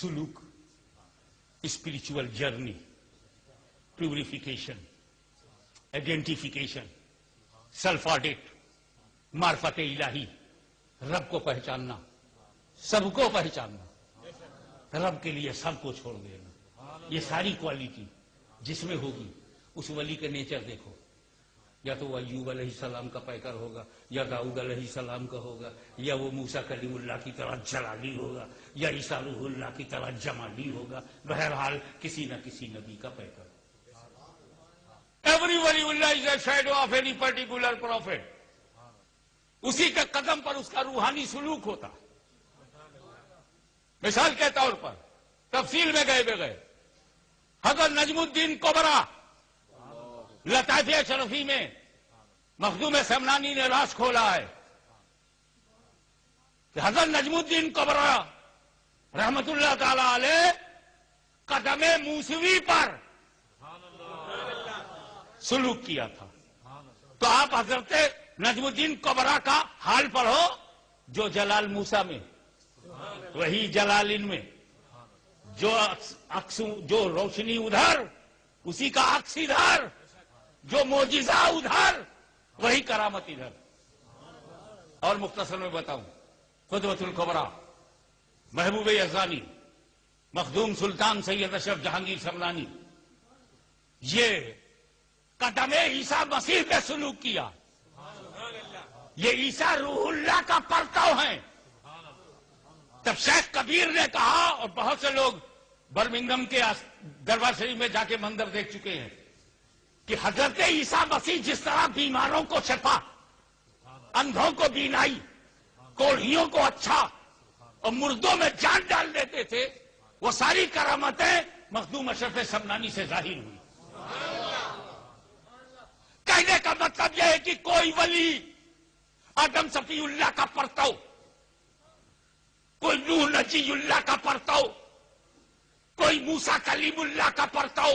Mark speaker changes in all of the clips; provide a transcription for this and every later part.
Speaker 1: سلوک، spiritual journey, purification, identification, self audit, معرفت الہی، رب کو پہچاننا، سب کو پہچاننا، رب کے لیے سب کو چھوڑ دینا، یہ ساری کوالٹی جس میں ہوگی اس ولی کا نیچر دیکھو، یا تو وہ ایوب علیہ السلام کا پیکر ہوگا، یا داؤد علیہ السلام کا ہوگا، یا وہ موسیٰ کلیم اللہ کی طرح جلالی ہوگا، یا عیسیٰ روح اللہ کی طرح جمالی ہوگا، بہرحال کسی نہ کسی نبی کا پیکر۔ Every wali Allah is a shadow of any particular prophet. اسی کے قدم پر اس کا روحانی سلوک ہوتا۔ مثال کے طور پر تفصیل میں گئے بغیر حضرت نجم الدین کبرا لطائف اشرفی میں مخدوم سمنانی نے راز کھولا ہے کہ حضرت نجم الدین کبرا رحمت اللہ تعالی علیہ قدم موسوی پر سلوک کیا تھا۔ تو آپ حضرت نجم الدین کبرا کا حال پڑھو، جو جلال موسیٰ میں وہی جلال ان میں، جو روشنی ادھر اسی کا عکس ادھر، جو معجزہ ادھر وہی کرامت ادھر۔ اور مختصر میں بتاؤں، قدوۃ الکبریٰ محبوب یزدانی مخدوم سلطان سید اشرف جہانگیر سمنانی، یہ قدم عیسیٰ مسیح پہ سلوک کیا۔ یہ عیسیٰ روح اللہ کا پرتو ہیں۔ تب شیخ کبیر نے کہا، اور بہت سے لوگ برمنگم کے دربار شریف میں جا کے منظر دیکھ چکے ہیں، کہ حضرت عیسیٰ مسیح جس طرح بیماروں کو شفا، اندھوں کو بینائی، کوڑھیوں کو اچھا اور مردوں میں جان ڈال دیتے تھے، وہ ساری کرامتیں مخدوم اشرف سمنانی سے ظاہر ہوئی۔ کہنے کا مطلب یہ ہے کہ کوئی ولی آدم صفی اللہ کا پرتو، کوئی نوح نجی اللہ کا پرتو، کوئی موسیٰ کلیم اللہ کا پرتو،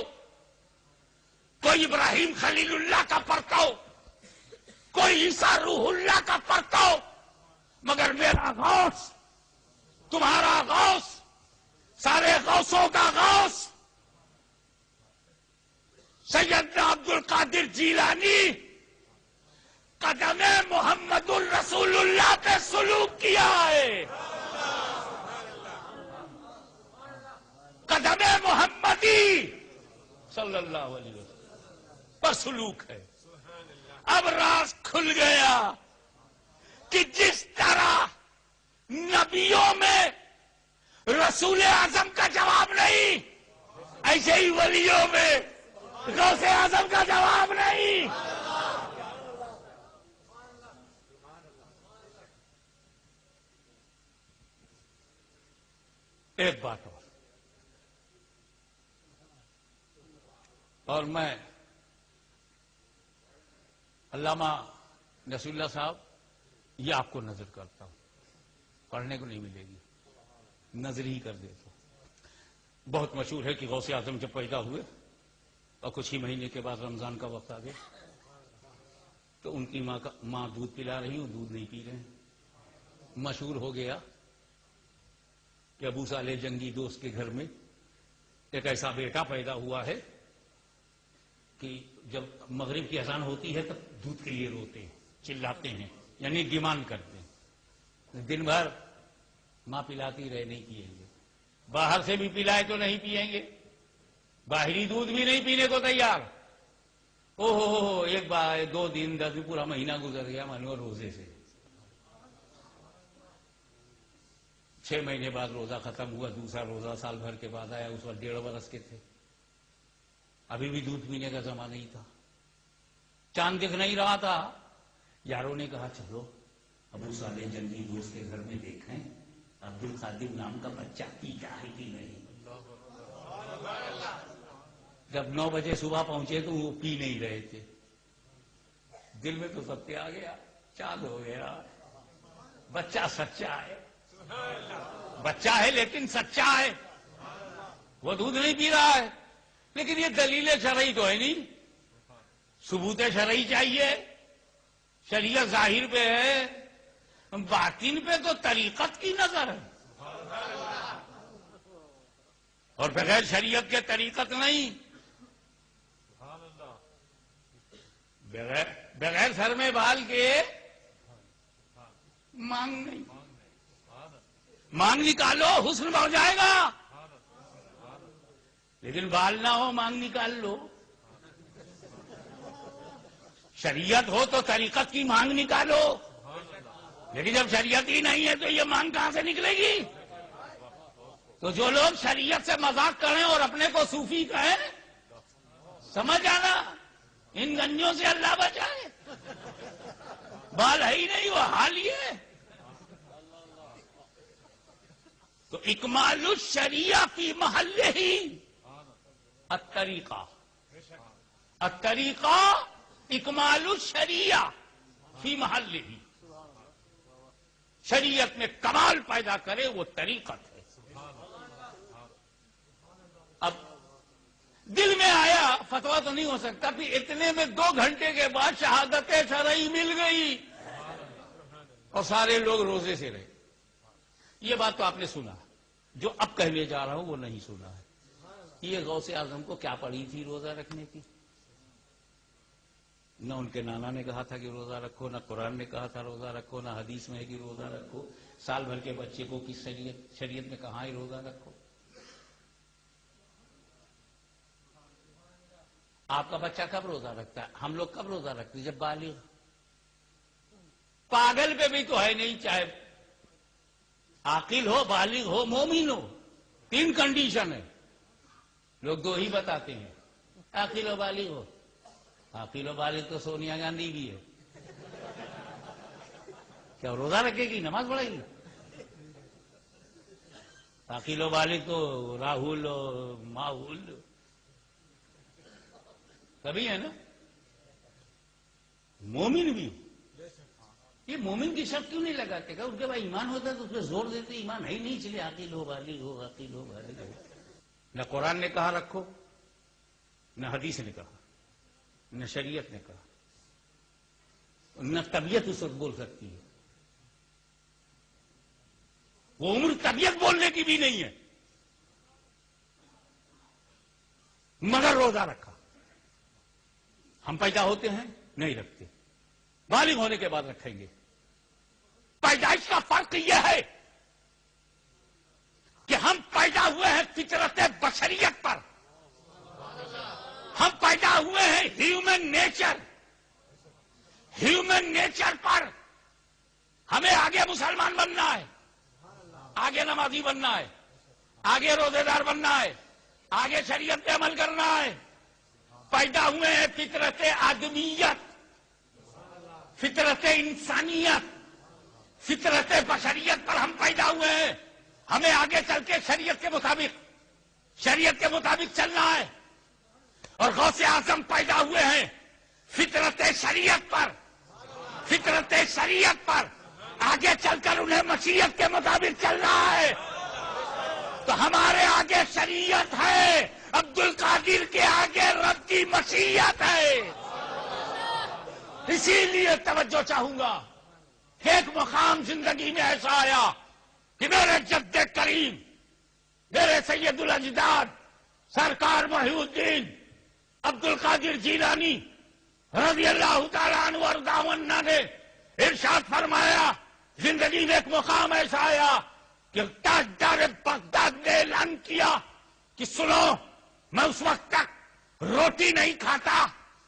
Speaker 1: کوئی ابراہیم خلیل اللہ کا پرتو، کوئی عیسیٰ روح اللہ کا پرتو، مگر میرا غوث، تمہارا غوث، سارے غوثوں کا غوث سیدنا عبد القادر جیلانی قدم محمد الرسول اللہ پہ سلوک کیا ہے۔ قدم محمدی صلی اللہ علیہ وسلم پر سلوک ہے۔ اب راز کھل گیا کہ جس طرح نبیوں میں رسول اعظم کا جواب نہیں، ایسے ہی ولیوں میں غوث اعظم کا جواب نہیں۔ ایک بات اور میں علامہ نصیر اللہ صاحب یہ آپ کو نظر کرتا ہوں، پڑھنے کو نہیں ملے گی، نظر ہی کر دیتا ہوں۔ بہت مشہور ہے کہ غوث اعظم جب پیدا ہوئے اور کچھ ہی مہینے کے بعد رمضان کا وقت آ گیا تو ان کی ماں دودھ پلا رہی ہوں، دودھ نہیں پی رہے ہیں۔ مشہور ہو گیا کہ ابو صالح جنگی دوست کے گھر میں ایک ایسا بیٹا پیدا ہوا ہے کہ جب مغرب کی اذان ہوتی ہے تب دودھ کے لیے روتے ہیں، چلاتے ہیں، یعنی ڈیمانڈ کرتے ہیں۔ دن بھر ماں پلاتی رہے، نہیں پیئیں گے، باہر سے بھی پلائے تو نہیں پیئیں گے، باہری دودھ بھی نہیں پینے کو تیار۔ او ہو ایک بار 2 دن 10 دن پورا مہینہ گزر گیا مانو روزے سے۔ 6 مہینے بعد روزہ ختم ہوا، دوسرا روزہ سال بھر کے بعد آیا، اس وقت 1.5 برس کے تھے، ابھی بھی دودھ پینے کا زمانہ نہیں تھا، چاند دکھ نہیں رہا تھا۔ یاروں نے کہا چلو ابو صالح جنگی دوست کے گھر میں دیکھیں عبد القادر نام کا بچہ پیتا ہے کہ نہیں۔ جب 9 بجے صبح پہنچے تو وہ پی نہیں رہے تھے۔ دل میں تو ستیہ آ گیا، چاند ہو گیا، بچہ سچا ہے، بچہ ہے لیکن سچا ہے، وہ دودھ نہیں پی رہا ہے۔ لیکن یہ دلیل شرعی تو ہے نہیں، ثبوت شرعی چاہیے۔ شریعت ظاہر پہ ہے، باطن پہ تو طریقت کی نظر ہے۔ اور بغیر شریعت کے طریقت نہیں، بغیر سر میں بال کے مانگ نہیں، مانگ نکالو حسن بڑھ جائے گا، لیکن بال نہ ہو مانگ نکال لو، شریعت ہو تو طریقت کی مانگ نکالو، لیکن جب شریعت ہی نہیں ہے تو یہ مانگ کہاں سے نکلے گی؟ تو جو لوگ شریعت سے مذاق کریں اور اپنے کو صوفی کہیں، سمجھ آنا، ان گنجوں سے اللہ بچائے، بال ہے ہی نہیں، وہ حال ہی ہے۔ تو اکمال الشریعہ فی محلہ ہی الطریقہ، الطریقہ اکمال الشریعہ فی محلہ ہی، شریعت میں کمال پیدا کرے وہ طریقت ہے۔ اب دل میں آیا فتویٰ تو نہیں ہو سکتا، پھر اتنے میں 2 گھنٹے کے بعد شہادت شرعی مل گئی اور سارے لوگ روزے سے رہے۔ یہ بات تو آپ نے سنا، جو اب کہنے جا رہا ہوں وہ نہیں سنا ہے۔ یہ غوث اعظم کو کیا پڑی تھی روزہ رکھنے کی؟ نہ ان کے نانا نے کہا تھا کہ روزہ رکھو، نہ قرآن نے کہا تھا روزہ رکھو، نہ حدیث میں ہے کہ روزہ رکھو، سال بھر کے بچے کو کس شریعت میں کہاں ہے روزہ رکھو؟ آپ کا بچہ کب روزہ رکھتا ہے؟ ہم لوگ کب روزہ رکھتے ہیں؟ جب بالغ۔ پاگل پہ بھی تو ہے نہیں، چاہے عاقل ہو، بالغ ہو، مومن ہو، 3 کنڈیشن ہے، لوگ 2 ہی بتاتے ہیں، عاقل و بالغ ہو۔ عاقل و بالغ تو سونیا گاندھی بھی ہے، کیا روزہ رکھے گی؟ نماز پڑھے گی؟ عاقل و بالغ تو راہل اور ماحول کبھی ہے نا، مومن بھی۔ یہ مومن کی شرط کیوں نہیں لگاتے گا؟ ان کے بعد ایمان ہوتا ہے تو اس پہ زور دیتے، ایمان ہے ہی نہیں، چلے عاقل ہو بالغ ہو، عاقل ہو بالغ ہو۔ نہ قرآن نے کہا رکھو، نہ حدیث نے کہا، نہ شریعت نے کہا، نہ طبیعت اس وقت بول سکتی ہے، وہ عمر طبیعت بولنے کی بھی نہیں ہے، مگر روزہ رکھا۔ ہم پیدا ہوتے ہیں نہیں رکھتے، بالغ ہونے کے بعد رکھیں گے۔ پیدائش کا فرق یہ ہے کہ ہم پیدا ہوئے ہیں فطرت بشریت پر، ہم پیدا ہوئے ہیں ہیومن نیچر پر۔ ہمیں آگے مسلمان بننا ہے، آگے نمازی بننا ہے، آگے روزے دار بننا ہے، آگے شریعت پہ عمل کرنا ہے۔ پیدا ہوئے ہیں فطرت آدمیت، فطرت انسانیت، فطرت بشریت پر ہم پیدا ہوئے ہیں۔ ہمیں آگے چل کے شریعت کے مطابق چلنا ہے۔ اور غوث اعظم پیدا ہوئے ہیں فطرت شریعت پر، آگے چل کر انہیں مشیت کے مطابق چلنا ہے۔ تو ہمارے آگے شریعت ہے، عبد القادر کے آگے رب کی مشیت ہے۔ اسی لیے توجہ چاہوں گا، ایک مقام زندگی میں ایسا آیا کہ میرے جد کریم، میرے سید الاجداد سرکار محی الدین عبد القادر جیلانی رضی اللہ تعالیٰ عنہ وارضاہ عنہ نے ارشاد فرمایا، زندگی میں ایک مقام ایسا آیا کہ تاجدار بغداد نے اعلان کیا کہ سنو، میں اس وقت تک روٹی نہیں کھاتا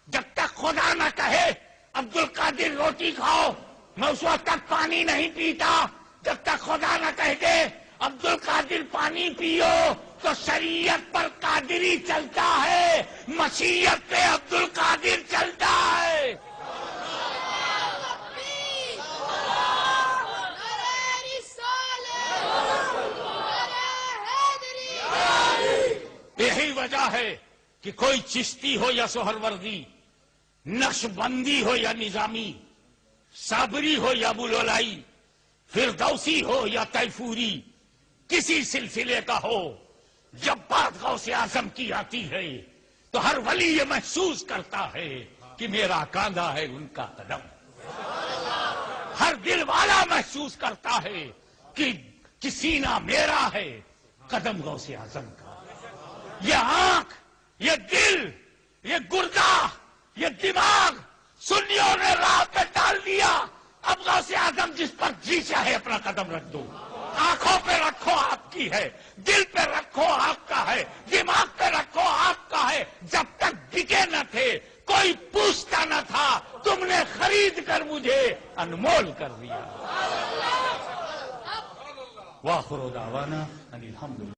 Speaker 1: جب تک خدا نہ کہے عبد القادر روٹی کھاؤ، میں اس وقت تک پانی نہیں پیتا جب تک خدا نہ کہہ دے عبد القادر پانی پیو۔ تو شریعت پر قادری چلتا ہے، مشیت پہ عبد القادر چلتا ہے۔ یہی وجہ ہے کہ کوئی چشتی ہو یا سہروردی، نقش بندی ہو یا نظامی، صابری ہو یا بلولائی، فردوسی ہو یا تیفوری، کسی سلسلے کا ہو، جب بات غوث اعظم کی آتی ہے تو ہر ولی یہ محسوس کرتا ہے کہ میرا کاندھا ہے ان کا قدم، ہر دل والا محسوس کرتا ہے کہ سینہ میرا ہے، قدم غوث اعظم کا۔ یہ آنکھ، یہ دل، یہ گردہ، یہ دماغ سنیوں نے راہ پہ ڈال دیا. اب غوث اعظم جس پر جی چاہے اپنا قدم رکھ دو. آنکھوں پہ رکھو آپ کی ہے، دل پہ رکھو آپ کا ہے، دماغ پہ رکھو آپ کا ہے. جب تک بکے نہ تھے، کوئی پوچھتا نہ تھا، تم نے خرید کر مجھے انمول کر دیا. وآخر دعوانا ان الحمد للہ.